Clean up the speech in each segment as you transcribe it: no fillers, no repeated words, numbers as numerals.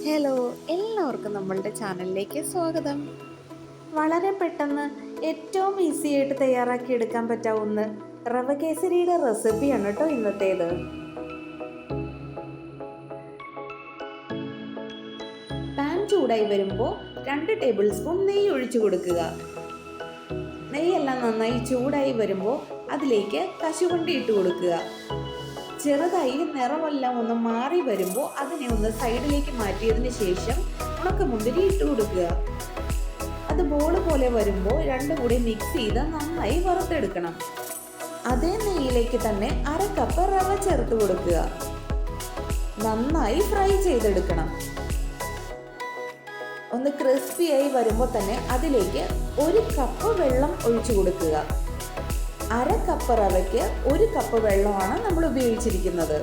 Hello, എല്ലാവർക്കും നമ്മളുടെ ചാനലിലേക്ക് സ്വാഗതം. വളരെ പെട്ടെന്ന് ഏറ്റവും ഈസി ആയിട്ട് തയ്യാറാക്കി എടുക്കാൻ പറ്റാവുന്ന റവ കേസരിയുടെ റെസിപ്പിയാണ് കേട്ടോ ഇന്നത്തേത്. പാൻ ചൂടായി വരുമ്പോൾ 2 ടേബിൾ സ്പൂൺ നെയ്യ് ഒഴിച്ചു കൊടുക്കുക. നെയ്യെല്ലാം നന്നായി ചൂടായി വരുമ്പോൾ അതിലേക്ക് കശുവണ്ടി ഇട്ട് കൊടുക്കുക. ചെറുതായി നിറമെല്ലാം ഒന്ന് മാറി വരുമ്പോൾ അതിനെ ഒന്ന് സൈഡിലേക്ക് മാറ്റിയതിന് ശേഷം ഉണക്കമുന്തിരി ഇട്ട് കൊടുക്കുക. അത് ബോൾ പോലെ വരുമ്പോൾ രണ്ടും കൂടി മിക്സ് ചെയ്ത് നന്നായി വറുത്തെടുക്കണം. അതേ നെയ്യിലേക്ക് തന്നെ 1/2 കപ്പ് റവ ചേർത്ത് കൊടുക്കുക. നന്നായി ഫ്രൈ ചെയ്തെടുക്കണം. ഒന്ന് ക്രിസ്പിയായി വരുമ്പോൾ തന്നെ അതിലേക്ക് 1 കപ്പ് വെള്ളം ഒഴിച്ചു കൊടുക്കുക. 1/2 കപ്പ് റവയ്ക്ക് 1 കപ്പ് വെള്ളമാണ് നമ്മൾ ഉപയോഗിച്ചിരിക്കുന്നത്.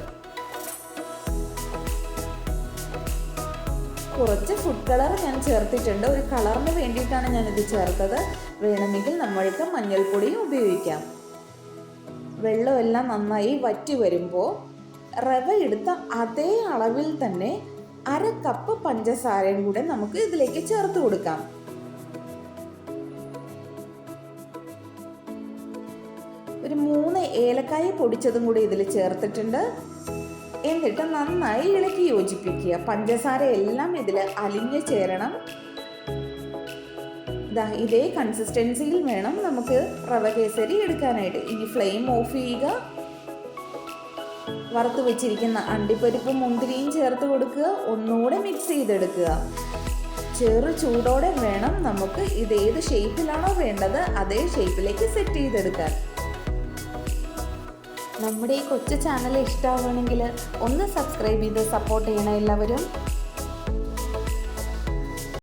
കുറച്ച് ഫുഡ് കളർ ഞാൻ ചേർത്തിട്ടുണ്ട്. ഒരു കളറിന് വേണ്ടിയിട്ടാണ് ഞാനിത് ചേർത്തത്. വേണമെങ്കിൽ നമ്മൾക്ക് മഞ്ഞൾപ്പൊടിയും ഉപയോഗിക്കാം. വെള്ളമെല്ലാം നന്നായി വറ്റി വരുമ്പോൾ റവ എടുത്ത അതേ അളവിൽ തന്നെ 1/2 കപ്പ് പഞ്ചസാരയും കൂടെ നമുക്ക് ഇതിലേക്ക് ചേർത്ത് കൊടുക്കാം. ഒരു 3 ഏലക്കായ പൊടിച്ചതും കൂടി ഇതിൽ ചേർത്തിട്ടുണ്ട്. എന്നിട്ട് നന്നായി ഇളക്കി യോജിപ്പിക്കുക. പഞ്ചസാര എല്ലാം ഇതിൽ അലിഞ്ഞു ചേരണം. ഇതേ കൺസിസ്റ്റൻസിയിൽ വേണം നമുക്ക് റവ കേസരി എടുക്കാനായിട്ട്. ഇനി ഫ്ലെയിം ഓഫ് ചെയ്യുക. വറുത്ത് വെച്ചിരിക്കുന്ന അണ്ടിപ്പരിപ്പും മുന്തിരിയും ചേർത്ത് കൊടുക്കുക. ഒന്നുകൂടെ മിക്സ് ചെയ്തെടുക്കുക. ചെറു ചൂടോടെ വേണം നമുക്ക് ഇത് ഏത് ഷേപ്പിലാണോ വേണ്ടത് അതേ ഷേപ്പിലേക്ക് സെറ്റ് ചെയ്തെടുക്കാൻ. നമ്മുടെ ഈ കൊച്ചു ചാനൽ ഇഷ്ടമാവുകയാണെങ്കിൽ ഒന്ന് സബ്സ്ക്രൈബ് ചെയ്ത് സപ്പോർട്ട് ചെയ്യണം എല്ലാവരും.